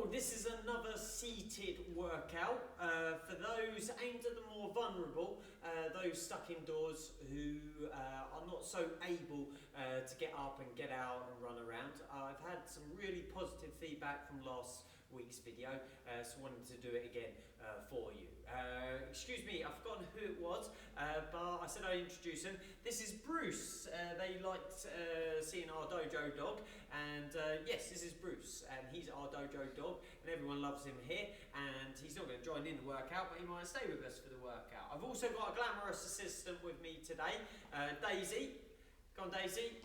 Oh, this is another seated workout for those aimed at the more vulnerable, those stuck indoors who are not so able to get up and get out and run around. I've had some really positive feedback from last week's video, so I wanted to do it again for you. Excuse me, I've forgotten who it was, but I said I'd introduce him. This is Bruce. They liked seeing our dojo dog, and yes, this is Bruce, and he's our dojo dog, and everyone loves him here, and he's not going to join in the workout, but he might stay with us for the workout. I've also got a glamorous assistant with me today, Daisy. Come on, Daisy.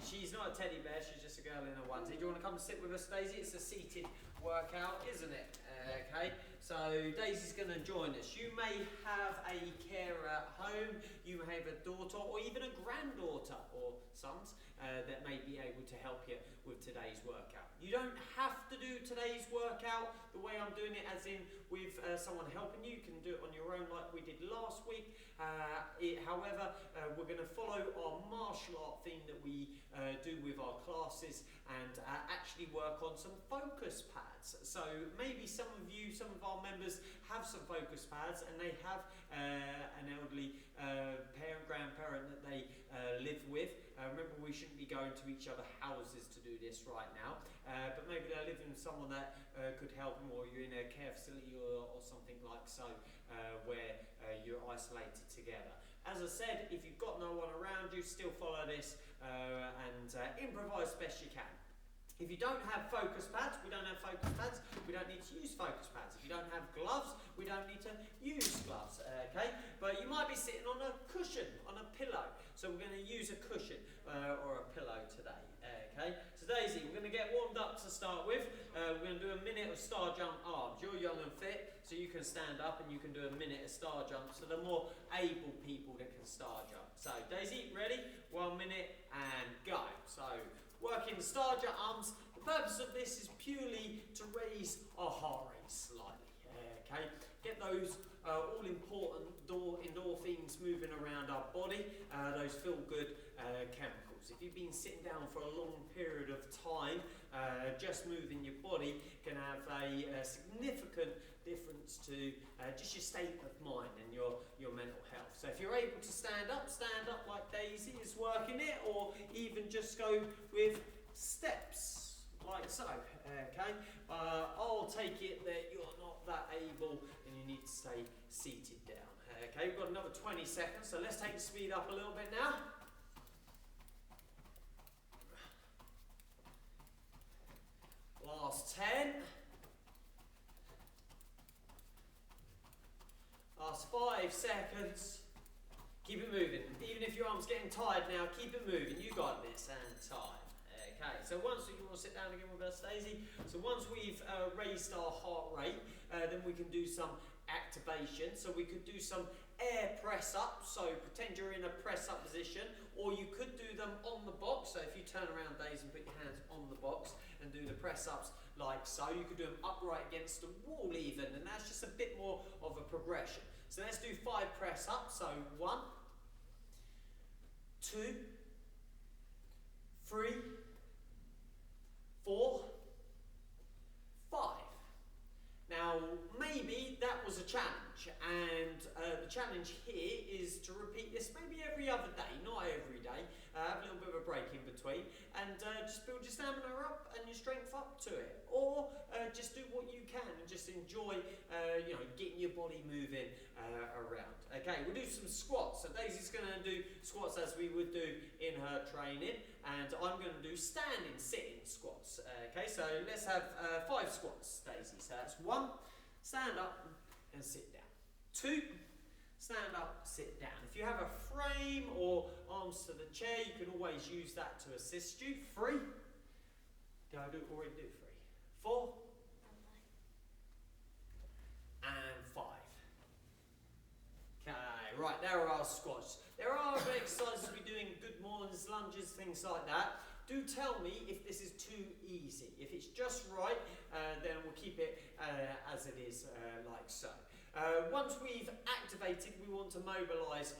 She's not a teddy bear, she's just a girl in a onesie. Do you want to come and sit with us, Daisy? It's a seated workout, isn't it? Okay, so Daisy's going to join us. You may have a carer at home, you may have a daughter or even a granddaughter or sons that may be able to help you with today's workout. You don't have to do today's workout the way I'm doing it, as in with someone helping you. You can do it on your own like we did last week. However, we're going to follow our martial art theme that we do with our classes and actually work on some focus pads. So maybe some of our members have some focus pads and they have an elderly parent, grandparent that they live with. Remember, we shouldn't be going to each other's houses to do this right now, but maybe they're living with someone that could help them, or you're in a care facility or something like so, where you're isolated together. As I said, if you've got no one around you, still follow this and improvise best you can. If you don't have focus pads, we don't have focus pads, we don't need to use focus pads. If you don't have gloves, we don't need to use gloves, okay? But you might be sitting on a cushion, on a pillow. So we're going to use a cushion or a pillow today, okay? So Daisy, we're going to get warmed up to start with. We're going to do a minute of star jump arms. You're young and fit, so you can stand up and you can do a minute of star jump. So the more able people that can star jump. So Daisy, ready? 1 minute and go. So working star jump arms. The purpose of this is purely to raise our heart rate slightly. Okay, get those all important endorphins moving around our body, those feel good chemicals. If you've been sitting down for a long period of time, just moving your body can have a significant difference to just your state of mind and your mental health. So if you're able to stand up like Daisy is working it, or even just go with steps like so, okay? I'll take it that you're not that able and you need to stay seated down, okay? We've got another 20 seconds, so let's take the speed up a little bit now. Last 10. Last 5 seconds. Keep it moving. Even if your arm's getting tired now, keep it moving. You got this, and time. Okay, so once you want to sit down again with us, Daisy. So once we've raised our heart rate, then we can do some activation. So we could do some air press ups. So pretend you're in a press up position, or you could do them on the box. So if you turn around, Daisy, and put your hands on the box and do the press ups like so. You could do them upright against the wall even, and that's just a bit more of a progression. So let's do 5 press ups. So 1, 2, 3, 4, 5. Now, maybe that was a challenge, and the challenge here is to repeat this maybe every other day, not every day. Have a little bit of a break in between, and just build your stamina up and your strength up to it. Or just do what you can and just enjoy, getting your body moving around. Okay, we'll do some squats. So Daisy's going to do squats as we would do in her training, and I'm going to do standing, sitting squats. Okay, so let's have 5 squats, Daisy. So that's 1, stand up and sit down. 2, stand up, sit down. If you have a frame or arms to the chair, you can always use that to assist you. 3, did I already do 3? 4, and 5. Okay, right, there are our squats. There are other exercises we're doing, good mornings, lunges, things like that. Do tell me if this is too easy. If it's just right, then we'll keep it as it is, like so. Once we've activated, we want to mobilise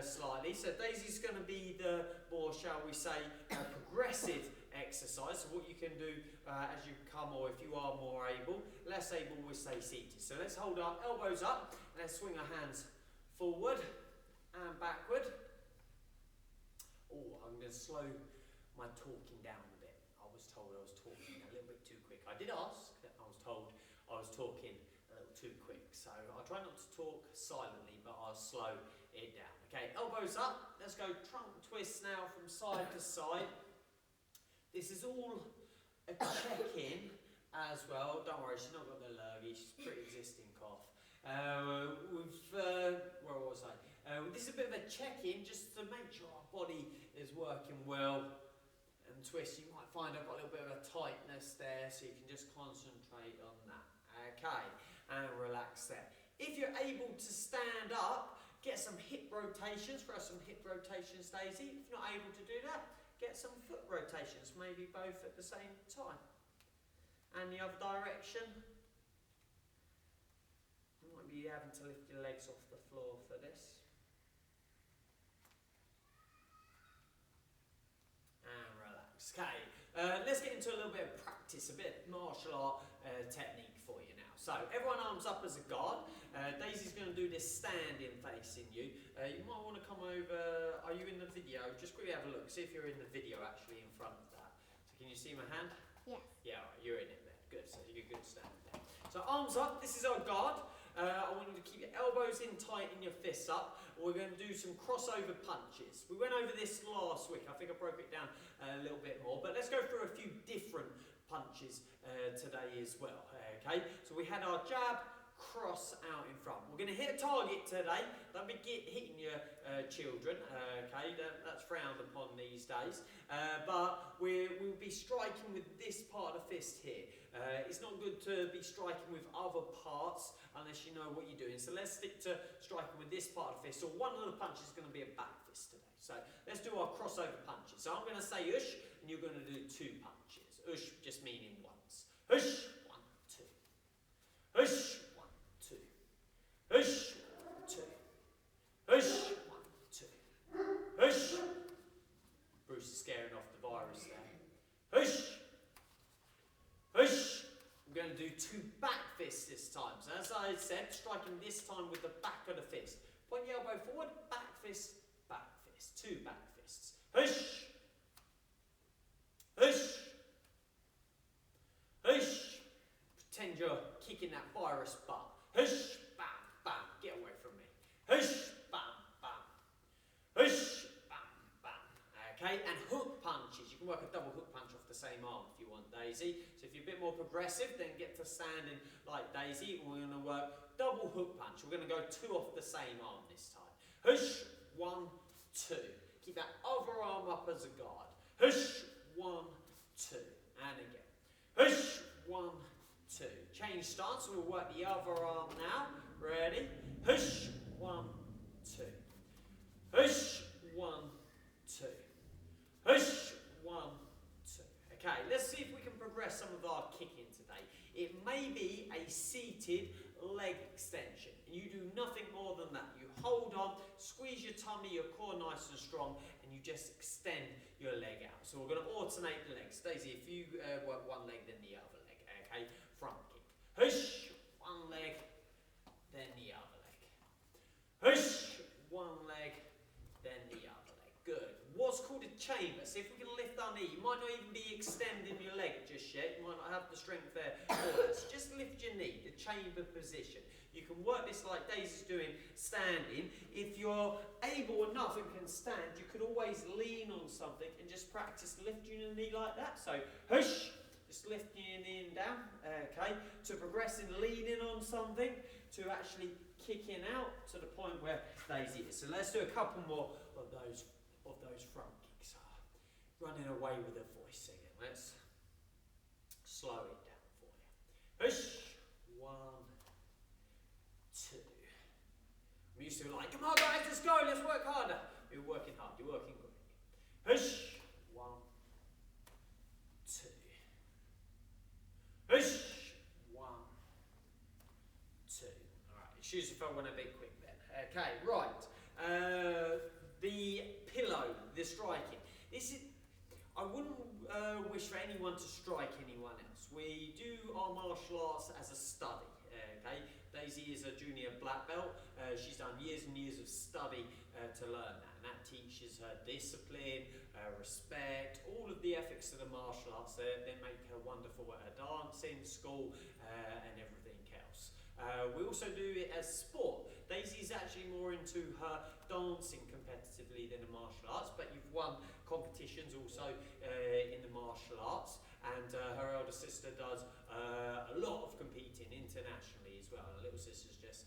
slightly. So Daisy's going to be the more, shall we say, progressive exercise. So what you can do as you become, or if you are more able, less able, we stay seated. So let's hold our elbows up, and let's swing our hands forward and backward. Oh, I'm going to slow my talking down a bit. I was told I was talking a little bit too quick. I did ask, I was told I was talking a little too quick. So I'll try not to talk silently, but I'll slow it down. Okay, elbows up. Let's go trunk twist now from side to side. This is all a check-in as well. Don't worry, she's not got the lurgy. She's pre-existing cough. Where was I? This is a bit of a check-in just to make sure our body is working well. And twist, you might find I've got a little bit of a tightness there, so you can just concentrate on that. Okay, and relax there. If you're able to stand up, get some hip rotations. Throw some hip rotations, Daisy. If you're not able to do that, get some foot rotations, maybe both at the same time. And the other direction. You might be having to lift your legs off the floor for this. And relax. Okay, let's get into a little bit of practice, a bit of martial art technique for you now. So everyone arms up as a guard. Daisy's going to do this standing facing you. You might want to come over. Are you in the video? Just quickly have a look. See if you're in the video actually in front of that. So can you see my hand? Yes. Yeah, right, you're in it there. Good. So you're good standing there. So arms up. This is our guard. I want you to keep your elbows in tight and your fists up. We're going to do some crossover punches. We went over this last week. I think I broke it down a little bit more. But let's go through a few different punches today as well. Okay. So we had our jab, cross out in front. We're going to hit a target today. Don't be hitting your children, okay? That's frowned upon these days. But we'll be striking with this part of the fist here. It's not good to be striking with other parts unless you know what you're doing. So let's stick to striking with this part of the fist. So one of the punches is going to be a back fist today. So let's do our crossover punches. So I'm going to say ush, and you're going to do two punches. Ush just meaning once. Ush, 1, 2. Ush. Hush, 1, 2. Hush, 1, 2. Hush. Bruce is scaring off the virus there. Hush. Hush. I'm going to do two back fists this time. So as I said, striking this time with the back of the fist. Point your elbow forward, back fist, back fist. Two back fists. Hush. Hush. Hush. Pretend you're kicking that virus butt. Hush. Bam, get away from me. Hush, bam, bam. Hush, bam, bam. Okay, and hook punches. You can work a double hook punch off the same arm if you want, Daisy. So if you're a bit more progressive, then get to standing like Daisy. We're going to work double hook punch. We're going to go 2 off the same arm this time. Hush, 1, 2. Keep that other arm up as a guard. Hush, 1, 2. And again. Hush, 1, 2. Change stance. We'll work the other arm now. Ready? Hush, 1, 2. Hush, 1, 2. Hush, 1, 2. Okay, let's see if we can progress some of our kicking today. It may be a seated leg extension. You do nothing more than that. You hold on, squeeze your tummy, your core nice and strong, and you just extend your leg out. So we're going to alternate the legs. Daisy, if you work one leg, then the other leg. Okay, front kick. Hush, one leg. Then the other leg. Hush, one leg, then the other leg. Good. What's called a chamber. See if we can lift our knee. You might not even be extending your leg just yet. You might not have the strength there for that. So just lift your knee, the chamber position. You can work this like Daisy's doing, standing. If you're able enough and can stand, you could always lean on something and just practice lifting your knee like that. So, hush, just lifting your knee down, okay? To progress in leaning on something, to actually kicking out to the point where Daisy is. So let's do a couple more of those front kicks. Running away with the voice again. Let's slow it down for you. Hush, 1, 2. I'm used to like, come on guys, let's go, let's work harder. You're working hard, you're working great. Hush, 1, 2. Hush, 1, 2. Alright, excuse if I went a bit quick then. Okay, right. The pillow, the striking. This is, I wouldn't wish for anyone to strike anyone else. We do our martial arts as a study. Okay, Daisy is a junior black belt. She's done years and years of study to learn that, and that teaches her discipline, respect, all of the ethics of the martial arts. They make her wonderful at her dancing, school, and everything else. We also do it as sport. Daisy's actually more into her dancing competitively than the martial arts, but you've won competitions also in the martial arts, and her elder sister does a lot of competing internationally as well. Her little sister's just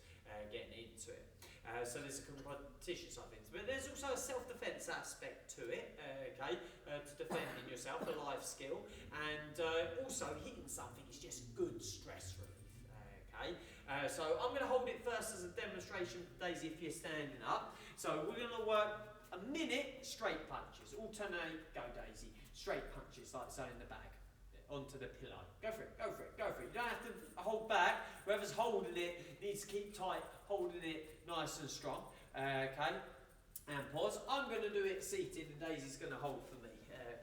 getting into it. So there's a competition side of things, but there's also a self-defense aspect to it, okay, to defending yourself, a life skill, and also hitting something is just good stress relief, okay. So I'm going to hold it first as a demonstration for Daisy if you're standing up. So we're going to work a minute straight punches, alternate, go Daisy, straight punches like so in the bag, onto the pillow. Go for it, go for it, go for it. You don't have to hold back. Whoever's holding it needs to keep tight, holding it nice and strong. Okay, and pause. I'm going to do it seated and Daisy's going to hold for me.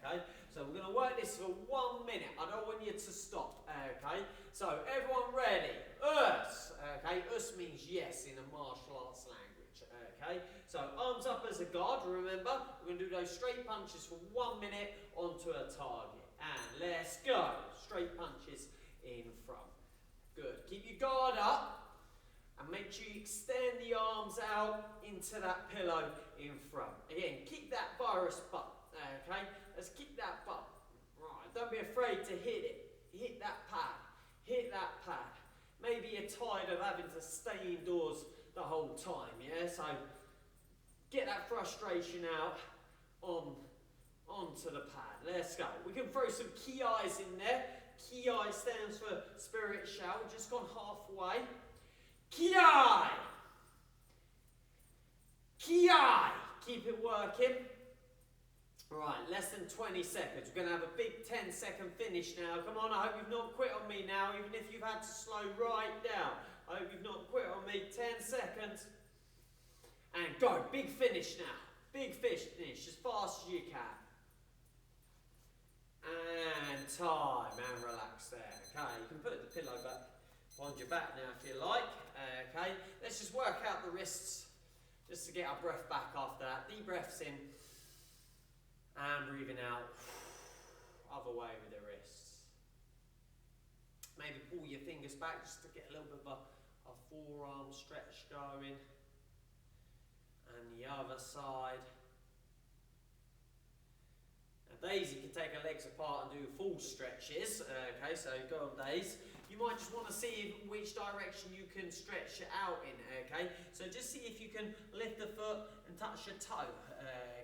Okay, so we're going to work this for 1 minute. I don't want you to stop. Okay, so everyone ready? Us. Okay, us means yes in a martial arts language. Okay, so arms up as a guard. Remember, we're going to do those straight punches for 1 minute onto a target. And let's go. Straight punches in front. Good. Keep your guard up and make sure you extend the arms out into that pillow in front. Again, kick that virus butt. Okay, let's kick that butt. Right, don't be afraid to hit it. Hit that pad. Hit that pad. Maybe you're tired of having to stay indoors the whole time, yeah? So get that frustration out onto the pad. Let's go. We can throw some ki in there. Ki stands for spirit shout. Just gone halfway. Ki. Ki. Keep it working. Right, less than 20 seconds. We're going to have a big 10-second finish now. Come on, I hope you've not quit on me now, even if you've had to slow right down. I hope you've not quit on me. 10 seconds. And go. Big finish now. Big finish as fast as you can. And time. And relax there. Okay, you can put the pillow back behind your back now if you like. Okay, let's just work out the wrists just to get our breath back after that. Deep breaths in. And breathing out, other way with the wrists. Maybe pull your fingers back just to get a little bit of a forearm stretch going. And the other side. Now Daisy can take her legs apart and do full stretches. Okay, so go on Daisy. You might just want to see which direction you can stretch it out in. Okay, so just see if you can lift the foot and touch your toe.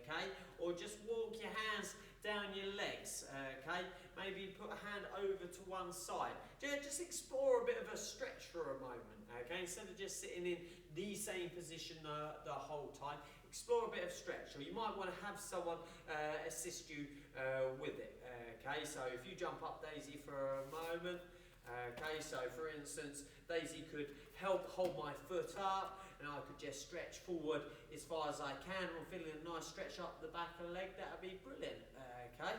Okay, or just walk your hands down your legs. Okay, maybe put a hand over to one side. Just explore a bit of a stretch for a moment. Okay, instead of just sitting in the same position the whole time, explore a bit of stretch. Or you might want to have someone assist you with it. Okay, so if you jump up Daisy for a moment. Okay, so for instance, Daisy could help hold my foot up and I could just stretch forward as far as I can. I'm feeling a nice stretch up the back of the leg, that would be brilliant. Okay,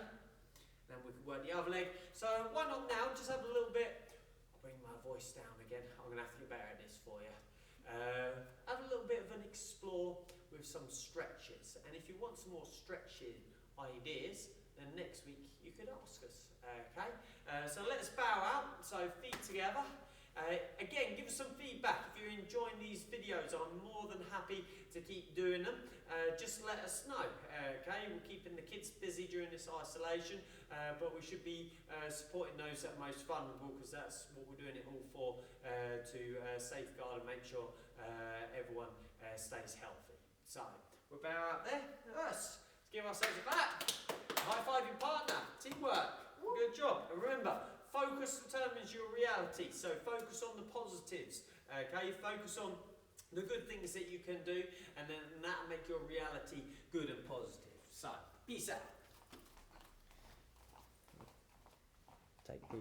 then we could work the other leg. So why not now, just have a little bit, I'll bring my voice down again, I'm going to have to get better at this for you. Have a little bit of an explore with some stretches, and if you want some more stretching ideas, then next week you could ask us. Okay, so let's bow out, so feet together. Again, give us some feedback if you're enjoying these videos. I'm more than happy to keep doing them. Just let us know. Okay, we're keeping the kids busy during this isolation, but we should be supporting those that are most vulnerable, because that's what we're doing it all for, to safeguard and make sure everyone stays healthy. So we'll bow out there. Us. Let's give ourselves a clap. High five your partner. Teamwork. Good job. And remember, focus determines your reality. So focus on the positives. Okay, focus on the good things that you can do, and then that'll make your reality good and positive. So, peace out. Take